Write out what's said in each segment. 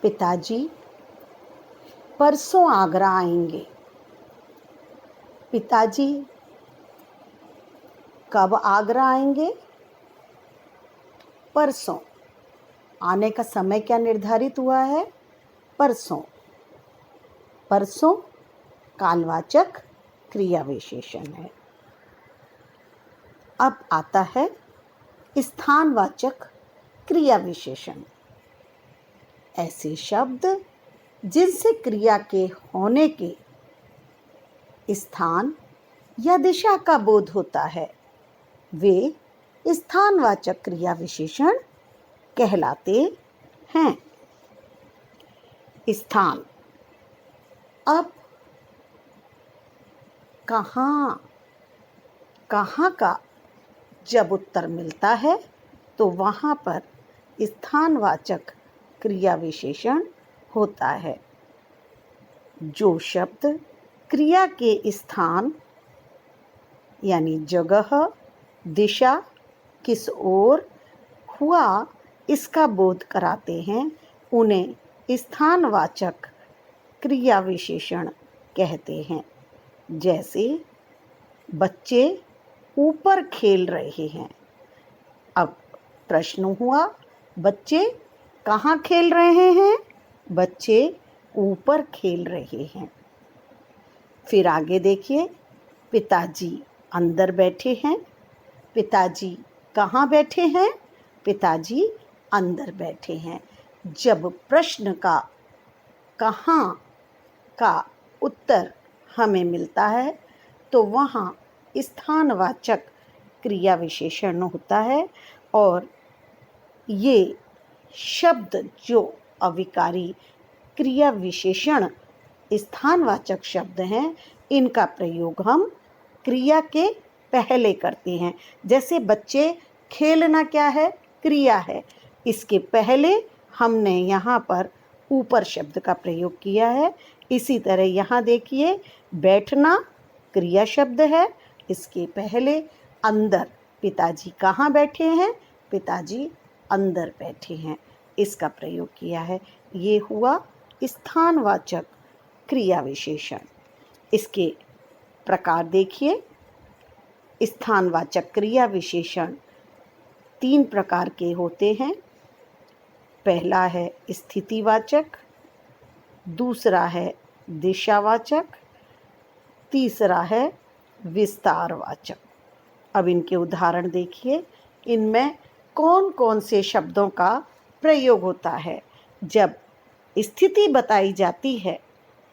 पिताजी परसों आगरा आएंगे। पिताजी कब आगरा आएंगे? परसों। आने का समय क्या निर्धारित हुआ है? परसों। परसों कालवाचक क्रिया विशेषण है। अब आता है स्थानवाचक क्रिया विशेषण। ऐसे शब्द जिनसे क्रिया के होने के स्थान या दिशा का बोध होता है, वे स्थानवाचक क्रिया विशेषण कहलाते हैं। स्थान। अब कहाँ का जब उत्तर मिलता है तो वहाँ पर स्थानवाचक क्रिया विशेषण होता है। जो शब्द क्रिया के स्थान यानी जगह, दिशा, किस ओर हुआ इसका बोध कराते हैं, उन्हें स्थानवाचक क्रिया विशेषण कहते हैं। जैसे बच्चे ऊपर खेल रहे हैं। अब प्रश्न हुआ, बच्चे कहाँ खेल रहे हैं? बच्चे ऊपर खेल रहे हैं। फिर आगे देखिए, पिताजी अंदर बैठे हैं। पिताजी कहाँ बैठे हैं? पिताजी अंदर बैठे हैं। जब प्रश्न का कहाँ का उत्तर हमें मिलता है तो वहाँ स्थानवाचक क्रिया विशेषण होता है और ये शब्द जो अविकारी क्रिया विशेषण स्थानवाचक शब्द हैं, इनका प्रयोग हम क्रिया के पहले करते हैं। जैसे बच्चे खेलना क्या है? क्रिया है। इसके पहले हमने यहाँ पर ऊपर शब्द का प्रयोग किया है। इसी तरह यहाँ देखिए, बैठना क्रिया शब्द है, इसके पहले अंदर। पिताजी कहाँ बैठे हैं? पिताजी अंदर बैठे हैं, इसका प्रयोग किया है। ये हुआ स्थानवाचक क्रिया विशेषण। इसके प्रकार देखिए, स्थानवाचक क्रिया विशेषण 3 प्रकार के होते हैं। पहला है स्थितिवाचक, दूसरा है दिशावाचक, तीसरा है विस्तारवाचक। अब इनके उदाहरण देखिए, इनमें कौन कौन से शब्दों का प्रयोग होता है। जब स्थिति बताई जाती है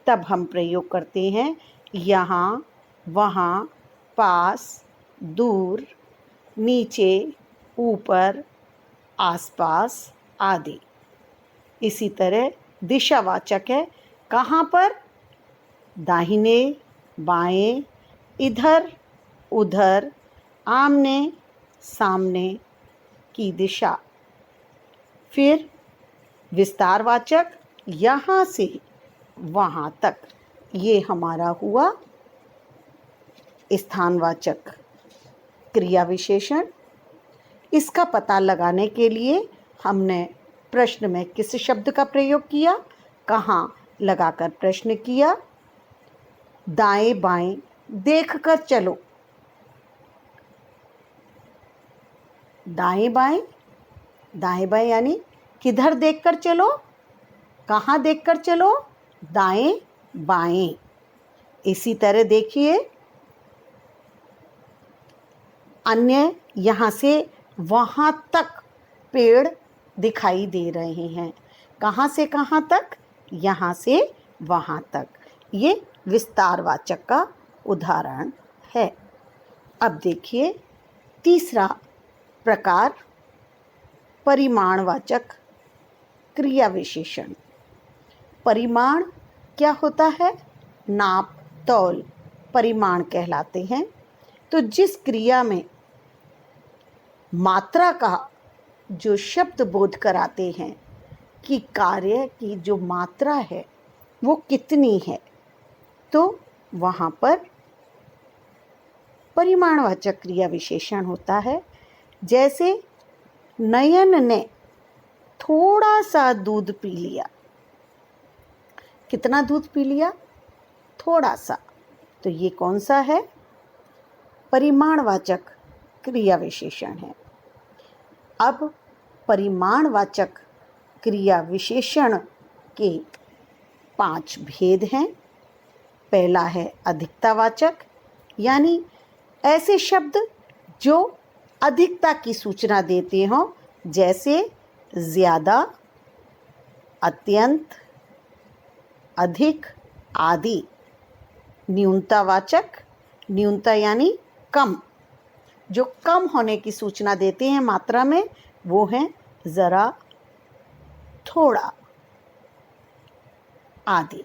तब हम प्रयोग करते हैं यहाँ, वहाँ, पास, दूर, नीचे, ऊपर, आसपास आदि। इसी तरह दिशावाचक है, कहाँ पर? दाहिने, बाएं, इधर, उधर, आमने सामने की दिशा। फिर विस्तारवाचक, यहाँ से वहाँ तक। ये हमारा हुआ स्थानवाचक क्रिया विशेषण। इसका पता लगाने के लिए हमने प्रश्न में किस शब्द का प्रयोग किया? कहाँ लगाकर प्रश्न किया। दाएं बाएं देखकर चलो। दाएं बाएं, दाएं बाएं यानी किधर देखकर चलो? कहाँ देखकर चलो? दाएं बाएं। इसी तरह देखिए, अन्य यहाँ से वहाँ तक पेड़ दिखाई दे रहे हैं। कहाँ से कहाँ तक? यहाँ से वहाँ तक। ये विस्तारवाचक का उदाहरण है। अब देखिए तीसरा प्रकार, परिमाणवाचक क्रिया विशेषण। परिमाण क्या होता है? नाप, तौल, परिमाण कहलाते हैं। तो जिस क्रिया में मात्रा का जो शब्द बोध कराते हैं कि कार्य की जो मात्रा है वो कितनी है, तो वहाँ पर परिमाणवाचक क्रिया विशेषण होता है। जैसे नयन ने थोड़ा सा दूध पी लिया, कितना दूध पी लिया? थोड़ा सा। तो ये कौन सा है? परिमाणवाचक क्रिया विशेषण है। अब परिमाणवाचक क्रिया विशेषण के 5 भेद हैं। पहला है अधिकतावाचक, यानी ऐसे शब्द जो अधिकता की सूचना देते हों, जैसे ज़्यादा, अत्यंत, अधिक आदि। न्यूनतावाचक, न्यूनता यानी कम, जो कम होने की सूचना देते हैं मात्रा में, वो हैं ज़रा, थोड़ा आदि।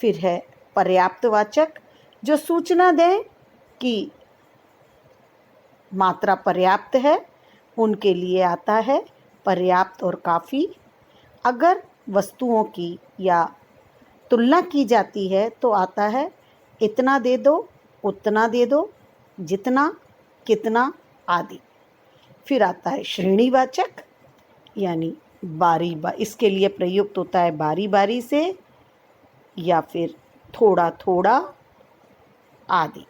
फिर है पर्याप्तवाचक, जो सूचना दें कि मात्रा पर्याप्त है, उनके लिए आता है पर्याप्त और काफ़ी। अगर वस्तुओं की या तुलना की जाती है तो आता है इतना दे दो, उतना दे दो, जितना, कितना आदि। फिर आता है श्रेणीवाचक, यानी इसके लिए प्रयुक्त होता है बारी बारी से या फिर थोड़ा थोड़ा आदि।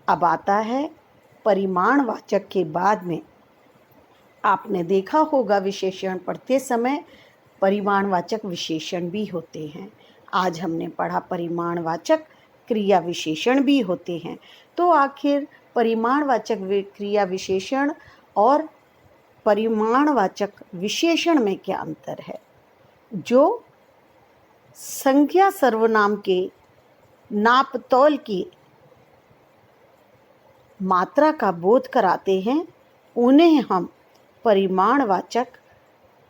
अब आता है परिमाणवाचक के बाद में, आपने देखा होगा विशेषण पढ़ते समय परिमाणवाचक विशेषण भी होते हैं। आज हमने पढ़ा परिमाणवाचक क्रिया विशेषण भी होते हैं। तो आखिर परिमाणवाचक क्रिया विशेषण और परिमाणवाचक विशेषण में क्या अंतर है? जो संज्ञा सर्वनाम के नापतोल की मात्रा का बोध कराते हैं, उन्हें हम परिमाणवाचक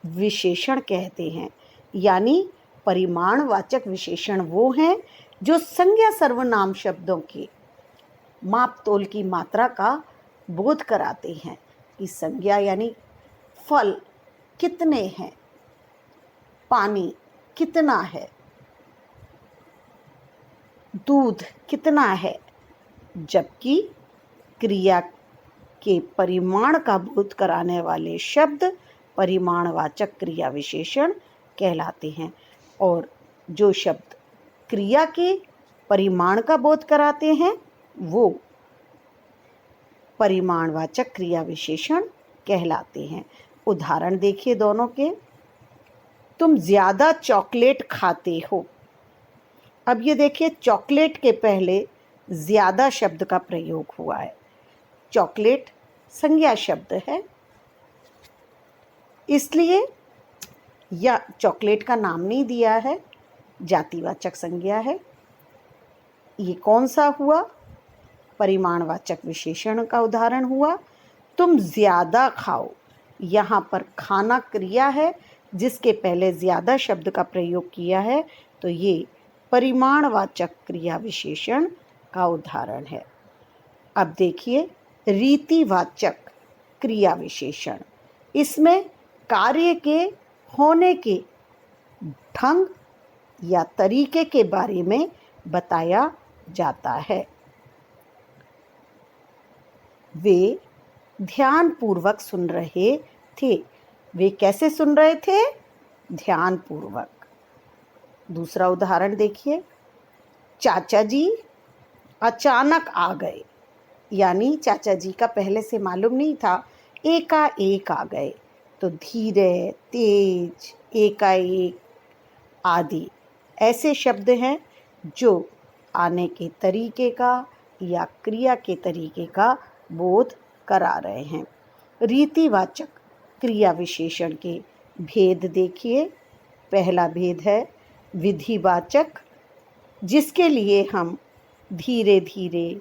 विशेषण कहते हैं। यानी परिमाणवाचक विशेषण वो हैं जो संज्ञा सर्वनाम शब्दों के मापतोल की मात्रा का बोध कराते हैं कि संज्ञा यानी फल कितने हैं, पानी कितना है, दूध कितना है, जबकि क्रिया के परिमाण का बोध कराने वाले शब्द परिमाणवाचक क्रिया विशेषण कहलाते हैं। और जो शब्द क्रिया के परिमाण का बोध कराते हैं वो परिमाणवाचक क्रिया विशेषण कहलाते हैं। उदाहरण देखिए दोनों के। तुम ज़्यादा चॉकलेट खाते हो। अब ये देखिए, चॉकलेट के पहले ज़्यादा शब्द का प्रयोग हुआ है। चॉकलेट संज्ञा शब्द है, इसलिए या चॉकलेट का नाम नहीं दिया है, जातिवाचक संज्ञा है। ये कौन सा हुआ? परिमाणवाचक विशेषण का उदाहरण हुआ। तुम ज़्यादा खाओ। यहाँ पर खाना क्रिया है जिसके पहले ज़्यादा शब्द का प्रयोग किया है, तो ये परिमाणवाचक क्रिया विशेषण का उदाहरण है। अब देखिए रीतिवाचक क्रिया विशेषण। इसमें कार्य के होने के ढंग या तरीके के बारे में बताया जाता है। वे ध्यानपूर्वक सुन रहे थे। वे कैसे सुन रहे थे? ध्यानपूर्वक। दूसरा उदाहरण देखिए, चाचा जी अचानक आ गए। यानी चाचा जी का पहले से मालूम नहीं था, एकाएक आ गए। तो धीरे, तेज, एकाएक आदि ऐसे शब्द हैं जो आने के तरीके का या क्रिया के तरीके का बोध करा रहे हैं। रीतिवाचक क्रिया विशेषण के भेद देखिए। पहला भेद है विधिवाचक, जिसके लिए हम धीरे धीरे,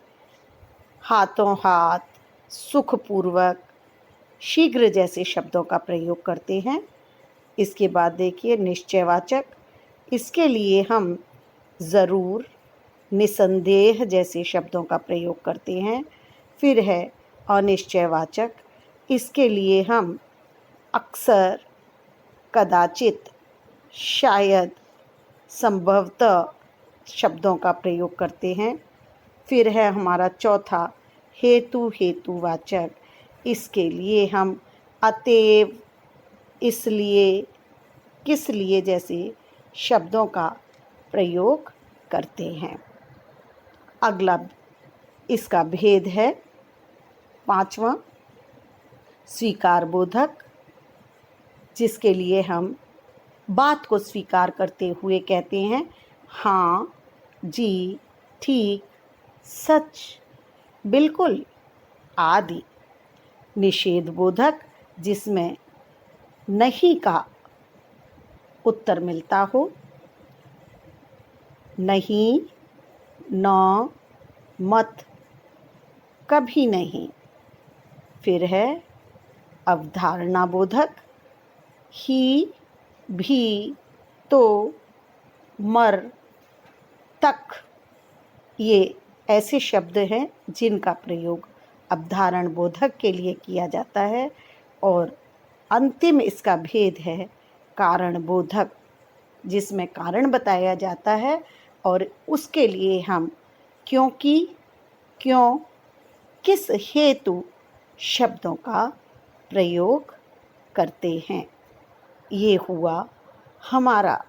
हाथों हाथ, सुखपूर्वक, शीघ्र जैसे शब्दों का प्रयोग करते हैं। इसके बाद देखिए निश्चयवाचक, इसके लिए हम ज़रूर, निसंदेह जैसे शब्दों का प्रयोग करते हैं। फिर है अनिश्चयवाचक, इसके लिए हम अक्सर, कदाचित, शायद, संभवतः शब्दों का प्रयोग करते हैं। फिर है हमारा चौथा हेतुवाचक, इसके लिए हम अतएव, इसलिए, किस लिए जैसे शब्दों का प्रयोग करते हैं। अगला इसका भेद है 5वां, स्वीकार बोधक, जिसके लिए हम बात को स्वीकार करते हुए कहते हैं हाँ, जी, ठीक, सच, बिल्कुल आदि। निषेध बोधक, जिसमें नहीं का उत्तर मिलता हो, नहीं, न, मत, कभी नहीं। फिर है अवधारणा बोधक, ही, भी, तो, मर, तक। ये ऐसे शब्द हैं जिनका प्रयोग अवधारण बोधक के लिए किया जाता है। और अंतिम इसका भेद है कारण बोधक, जिसमें कारण बताया जाता है और उसके लिए हम क्योंकि, क्यों, किस हेतु शब्दों का प्रयोग करते हैं। ये हुआ हमारा